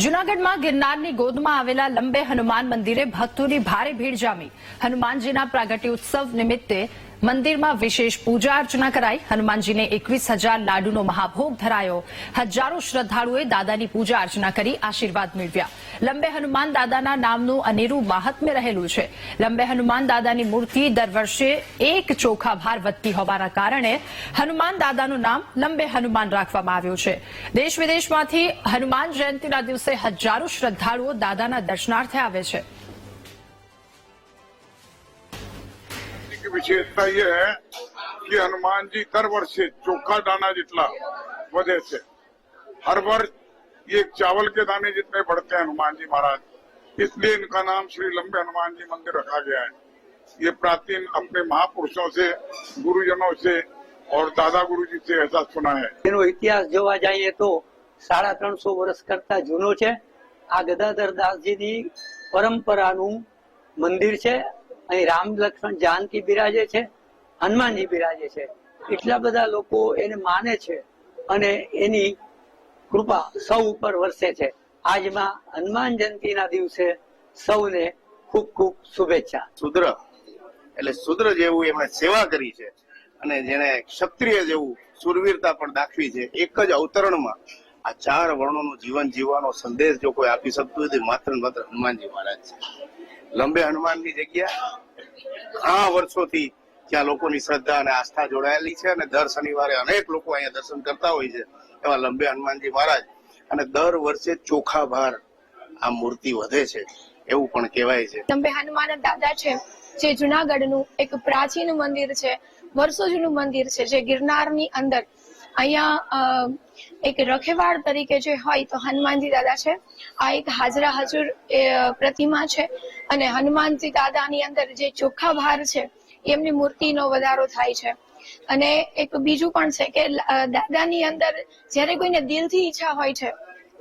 જૂનાગઢમાં ગિરનારની ગોદમાં આવેલા લંબે હનુમાન મંદિરે ભક્તોની ભારે ભીડ જામી। હનુમાનજીના પ્રાગટ્ય ઉત્સવ નિમિત્તે મંદિરમાં વિશેષ પૂજા અર્ચના કરાઈ। હનુમાનજીને 21,000 લાડુનો મહાભોગ ધરાયો। હજારો શ્રદ્ધાળુઓએ દાદાની પૂજા અર્ચના કરી આશીર્વાદ મેળવ્યા। લંબે હનુમાન દાદાના નામનું અનેરું મહાત્મ્ય રહેલું છે। લંબે હનુમાન દાદાની મૂર્તિ દર વર્ષે એક ચોખા ભાર વધતી હોવાના કારણે હનુમાન દાદાનું નામ લંબે હનુમાન રાખવામાં આવ્યું છે। દેશ વિદેશમાંથી હનુમાન જયંતિના દિવસે હજારો શ્રદ્ધાળુઓ દાદાના દર્શનાર્થે આવે છે। की विशेषता ये है कि हनुमान जी दर वर्षे चोखा दाना जितना वधे से हर वर्ष ये चावल के दाने जितने बढ़ते हैं हनुमान जी महाराज, इसलिए इनका नाम श्री लंबे हनुमान जी मंदिर रखा गया है। ये प्राचीन अपने महापुरुषों से, गुरुजनों से और दादा गुरुजी से ऐसा सुना है। એનો ઇતિહાસ જોવા જઈએ તો 350 વર્ષ કરતા જૂનો છે। આ ગદાધર દાસજીની પરંપરાનું મંદિર છે। અહીં રામ લક્ષ્મણ જાનકી બિરાજે છે, હનુમાનજી બિરાજે છે। એટલા બધા લોકો એને માને છે અને એની કૃપા સૌ ઉપર વરસે છે। આજમાં હનુમાન જયંતિના દિવસે સૌને ખૂબ ખૂબ શુભેચ્છા। શુદ્ર એટલે શુદ્ર જેવું એમણે સેવા કરી છે અને જેને ક્ષત્રિય જેવું સુરવીરતા પણ દાખવી છે। એક જ અવતરણમાં આ 4 વર્ણોનું જીવન જીવવાનો સંદેશ જો કોઈ આપી શકતું હોય તો માત્ર ને માત્ર હનુમાનજી મહારાજ છે। લંબે હનુમાનની જગ્યા ઘણા વર્ષોથી ત્યાં લોકોની શ્રદ્ધા અને આસ્થા જોડાયેલી છે અને દર શનિવારે અનેક લોકો અહીંયા દર્શન કરતા હોય છે। એવા લંબે હનુમાનજી મહારાજ અને દર વર્ષે ચોખા ભાર આ મૂર્તિ વધે છે એવું પણ કહેવાય છે। લંબે હનુમાન દાદા છે જે જૂનાગઢનું એક પ્રાચીન મંદિર છે, વર્ષો જૂનું મંદિર છે, જે ગિરનારની અંદર અહીંયા એક રખેવાળ તરીકે જે હોય તો હનુમાનજી દાદા છે। આ એક હાજરા હજુર પ્રતિમા છે અને હનુમાનજી દાદાની અંદર જે ચોખા ભાર છે એમની મૂર્તિનો વધારો થાય છે। અને એક બીજું પણ છે કે દાદાની અંદર જ્યારે કોઈને દિલથી ઈચ્છા હોય છે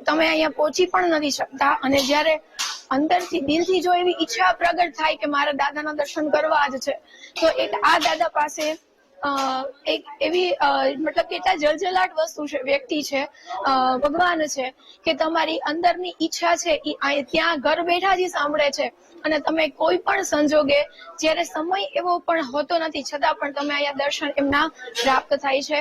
તમે અહીંયા પહોંચી પણ નથી શકતા અને જ્યારે અંદરથી દિલથી જો એવી ઈચ્છા પ્રગટ થાય કે મારા દાદાના દર્શન કરવા જ છે તો એક આ દાદા પાસે એક એવી મતલબ કે એટલા જલજલાટ વસ્તુ છે, વ્યક્તિ છે, ભગવાન છે કે તમારી અંદરની ઈચ્છા છે એ ત્યાં ઘર બેઠા જ સાંભળે છે અને તમે કોઈ પણ સંજોગે જ્યારે સમય એવો પણ હોતો નથી છતાં પણ તમે અહીંયા દર્શન એમના પ્રાપ્ત થાય છે।